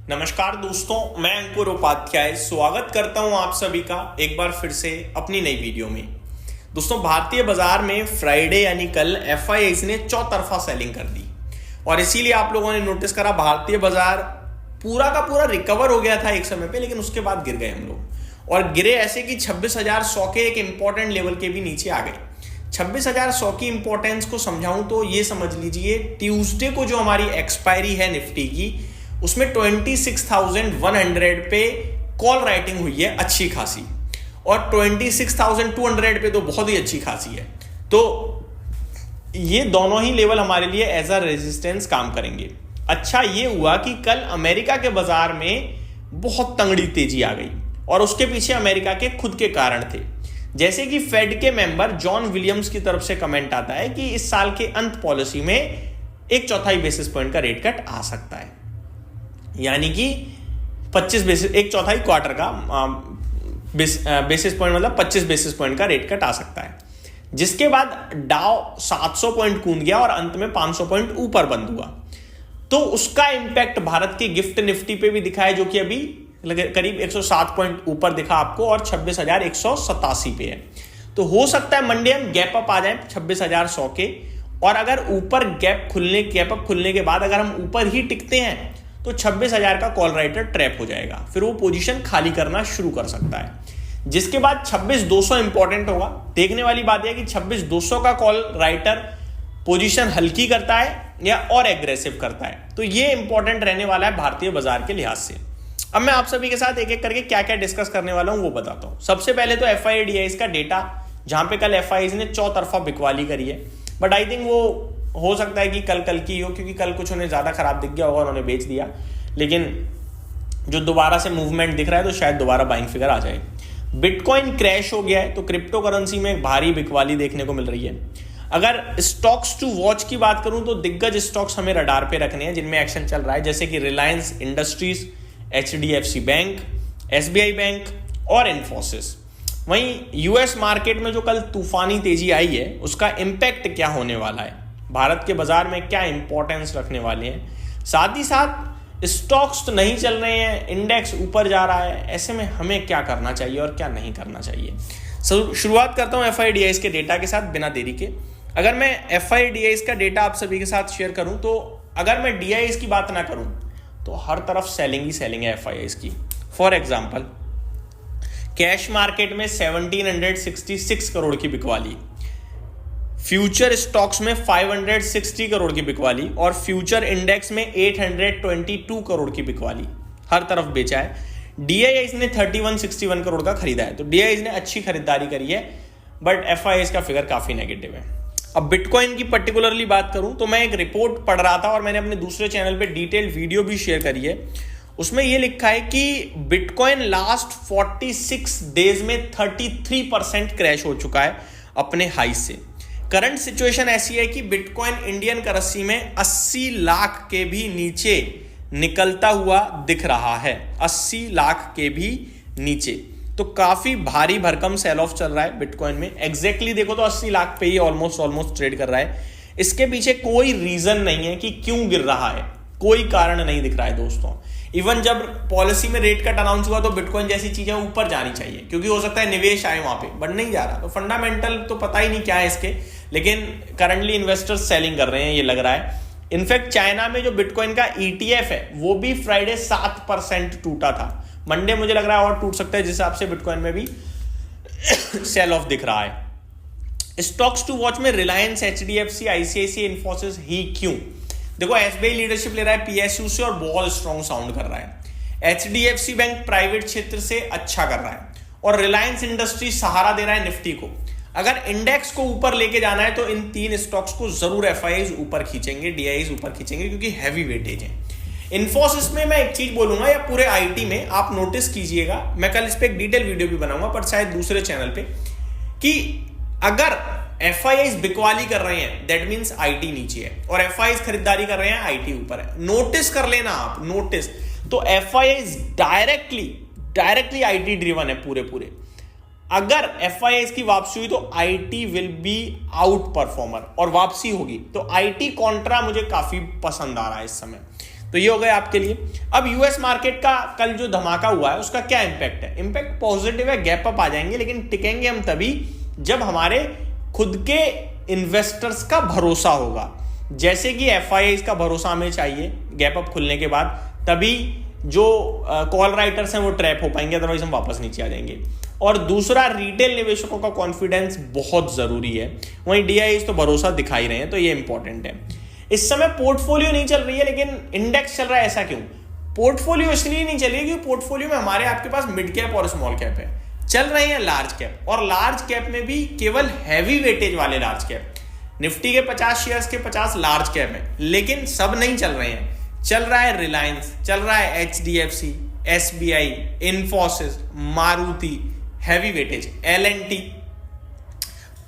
नमस्कार दोस्तों, मैं अंकुर उपाध्याय स्वागत करता हूं आप सभी का एक बार फिर से अपनी नई वीडियो में। दोस्तों, भारतीय बाजार में फ्राइडे यानी कल एफआईआईज ने चौतरफा सेलिंग कर दी और इसीलिए आप लोगों ने नोटिस करा भारतीय बाजार पूरा का पूरा रिकवर हो गया था एक समय पे, लेकिन उसके बाद गिर गए हम लोग और गिरे ऐसे कि 26,100 के एक इंपॉर्टेंट लेवल के भी नीचे आ गए। 26,100 की इंपॉर्टेंस को समझाऊं तो ये समझ लीजिए, ट्यूसडे को जो हमारी एक्सपायरी है निफ्टी की, उसमें 26,100 पे कॉल राइटिंग हुई है अच्छी खासी और 26,200 पे तो बहुत ही अच्छी खासी है। तो ये दोनों ही लेवल हमारे लिए एज अ रेजिस्टेंस काम करेंगे। अच्छा ये हुआ कि कल अमेरिका के बाजार में बहुत तंगड़ी तेजी आ गई और उसके पीछे अमेरिका के खुद के कारण थे। जैसे कि फेड के मेंबर जॉन विलियम्स की तरफ से कमेंट आता है कि इस साल के अंत पॉलिसी में 1/4 बेसिस पॉइंट का रेट कट आ सकता है, यानी कि 1/4 क्वार्टर का बेसिस पॉइंट मतलब 25 बेसिस पॉइंट का रेट कट आ सकता है। जिसके बाद डाउ 700 पॉइंट कूद गया और अंत में 500 पॉइंट ऊपर बंद हुआ। तो उसका इंपैक्ट भारत की गिफ्ट निफ्टी पे भी दिखा है, जो कि अभी करीब 107 पॉइंट ऊपर दिखा आपको और 26,187 पे है। तो हो सकता है मंडे हम गैप अप आ जाए 26,100 के, और अगर ऊपर गैप अप खुलने के बाद अगर हम ऊपर ही टिकते हैं तो 26,000 का कॉल राइटर ट्रैप हो जाएगा, फिर वो पोजीशन खाली करना शुरू कर सकता है। जिसके बाद 26,200 इंपॉर्टेंट होगा। देखने वाली बात है कि 26,200 का कॉल राइटर पोजीशन हल्की करता है या और एग्रेसिव करता है। तो ये इंपॉर्टेंट रहने वाला है भारतीय बाजार के लिहाज से। अब मैं आप सभी के साथ एक एक करके क्या क्या डिस्कस करने वाला हूं वो बताता हूं। सबसे पहले तो एफआईआईडीआईज का डेटा, जहां पे कल एफआईआईज ने चौतरफा बिकवाली करी है, बट आई थिंक वो हो सकता है कि कल की हो, क्योंकि कल कुछ उन्हें ज्यादा खराब दिख गया होगा, उन्होंने बेच दिया। लेकिन जो दोबारा से मूवमेंट दिख रहा है तो शायद दोबारा बाइंग फिगर आ जाए। बिटकॉइन क्रैश हो गया है तो क्रिप्टो करेंसी में भारी बिकवाली देखने को मिल रही है। अगर स्टॉक्स टू वॉच की बात करूं तो दिग्गज स्टॉक्स हमें रडार पे रखने हैं जिनमें एक्शन चल रहा है, जैसे कि Reliance industries, HDFC bank, SBI bank और इन्फोसिस। वहीं यूएस मार्केट में जो कल तूफानी तेजी आई है उसका इंपैक्ट क्या होने वाला है, भारत के बाजार में क्या इंपॉर्टेंस रखने वाले हैं, साथ ही साथ स्टॉक्स तो नहीं चल रहे हैं, इंडेक्स ऊपर जा रहा है, ऐसे में हमें क्या करना चाहिए और क्या नहीं करना चाहिए। शुरुआत करता हूं एफआईआईडीआईज के डेटा के साथ बिना देरी के। अगर मैं एफआईआईडीआईज का डेटा आप सभी के साथ शेयर करूं तो अगर मैं डीआईज की बात ना करूं तो हर तरफ सेलिंग ही सेलिंग है एफआईआईज की। फॉर एग्जाम्पल, कैश मार्केट में 1766 करोड़ की बिकवाली, फ्यूचर स्टॉक्स में 560 करोड़ की बिकवाली और फ्यूचर इंडेक्स में 822 करोड़ की बिकवाली, हर तरफ बेचा है। डीआईआईज ने 3161 करोड़ का खरीदा है, तो डीआईआईज ने अच्छी खरीदारी करी है, बट एफआईआईज का फिगर काफी नेगेटिव है। अब बिटकॉइन की पर्टिकुलरली बात करूं तो मैं एक रिपोर्ट पढ़ रहा था और मैंने अपने दूसरे चैनल पे डिटेल्ड वीडियो भी शेयर करी है। उसमें यह लिखा है कि बिटकॉइन लास्ट 46 डेज में 33% क्रैश हो चुका है अपने हाई से। करंट सिचुएशन ऐसी है कि बिटकॉइन इंडियन करेंसी में 80 लाख के भी नीचे निकलता हुआ दिख रहा है, 80 लाख के भी नीचे। तो काफी भारी भरकम सेल ऑफ चल रहा है बिटकॉइन में। एग्जैक्टली देखो तो 80 लाख पे ही ऑलमोस्ट ट्रेड कर रहा है। इसके पीछे कोई रीजन नहीं है कि क्यों गिर रहा है, कोई कारण नहीं दिख रहा है दोस्तों। इवन जब पॉलिसी में रेट कट अनाउंस हुआ तो बिटकॉइन जैसी चीजें ऊपर जानी चाहिए, क्योंकि हो सकता है निवेश आए वहां पे, बट नहीं जा रहा। तो फंडामेंटल तो पता ही नहीं क्या है इसके, लेकिन करंटली इन्वेस्टर्स सेलिंग कर रहे हैं, ये लग रहा है। इनफैक्ट चाइना में जो बिटकॉइन का ETF है वो भी फ्राइडे 7% टूटा था। मंडे मुझे लग रहा है और टूट सकता है, जिस हिसाब से बिटकॉइन में भी सेल ऑफ दिख रहा है। स्टॉक्स टू वॉच में रिलायंस, HDFC, ICICI, इन्फोसिस ही क्यों? देखो, SBI लीडरशिप ले रहा है PSU से और बहुत स्ट्रॉन्ग साउंड कर रहा है। HDFC बैंक प्राइवेट क्षेत्र से अच्छा कर रहा है और रिलायंस इंडस्ट्री सहारा दे रहा है निफ्टी को। अगर इंडेक्स को ऊपर लेके जाना है तो इन तीन स्टॉक्स को जरूर एफआईआईज ऊपर खींचेंगे, डीआईज ऊपर खींचेंगे, क्योंकि हैवी वेटेज है। इन्फोसिस में मैं एक चीज बोलूंगा, या पूरे आईटी में आप नोटिस कीजिएगा, मैं कल इस पे एक डिटेल वीडियो भी बनाऊंगा पर शायद दूसरे चैनल पे, कि अगर एफआईआईज बिकवाली कर रहे हैं दैट मींस आईटी नीचे है और एफआईआईज खरीदारी कर रहे हैं आईटी ऊपर है। नोटिस कर लेना आप, नोटिस। तो एफआईआईज डायरेक्टली आईटी ड्रिवन है पूरे। अगर एफआईआईज की वापसी हुई तो IT will be out performer और वापसी होगी, तो आईटी कॉन्ट्रा मुझे काफी पसंद आ रहा है इस समय। तो ये हो गया आपके लिए। अब यूएस मार्केट का कल जो धमाका हुआ है उसका क्या इंपैक्ट है? इंपैक्ट पॉजिटिव है, गैप अप आ जाएंगे, लेकिन टिकेंगे हम तभी जब हमारे खुद के इन्वेस्टर्स का भरोसा होगा। जैसे कि एफआईआई का भरोसा हमें चाहिए गैप अप खुलने के बाद, तभी जो कॉल राइटर्स हैं वो ट्रैप हो पाएंगे, अदरवाइज हम वापस नीचे आ जाएंगे। और दूसरा, रिटेल निवेशकों का कॉन्फिडेंस बहुत जरूरी है, वहीं डीआईएस तो भरोसा दिखा ही रहे हैं, तो ये इंपॉर्टेंट है। इस समय पोर्टफोलियो नहीं चल रही है लेकिन इंडेक्स चल रहा है, ऐसा क्यों? पोर्टफोलियो इसलिए नहीं चल रही क्योंकि पोर्टफोलियो में हमारे आपके पास मिड कैप और स्मॉल कैप है, चल रहे हैं लार्ज कैप, और लार्ज कैप में भी केवल हैवी वेटेज वाले लार्ज कैप। निफ्टी के 50 शेयर्स के 50 लार्ज कैप हैं, लेकिन सब नहीं चल रहे हैं। चल रहा है रिलायंस, चल रहा है एचडीएफसी, एसबीआई, इन्फोसिस, मारुति, हैवी वेटेज, एलएनटी,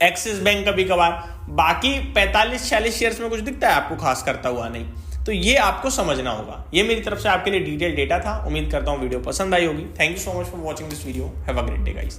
एक्सिस बैंक कभी कभार। बाकी 45-46 शेयर्स में कुछ दिखता है आपको खास करता हुआ? नहीं। तो ये आपको समझना होगा। ये मेरी तरफ से आपके लिए डिटेल डेटा था। उम्मीद करता हूं वीडियो पसंद आई होगी। Thank you so much for watching this video. Have a great day guys.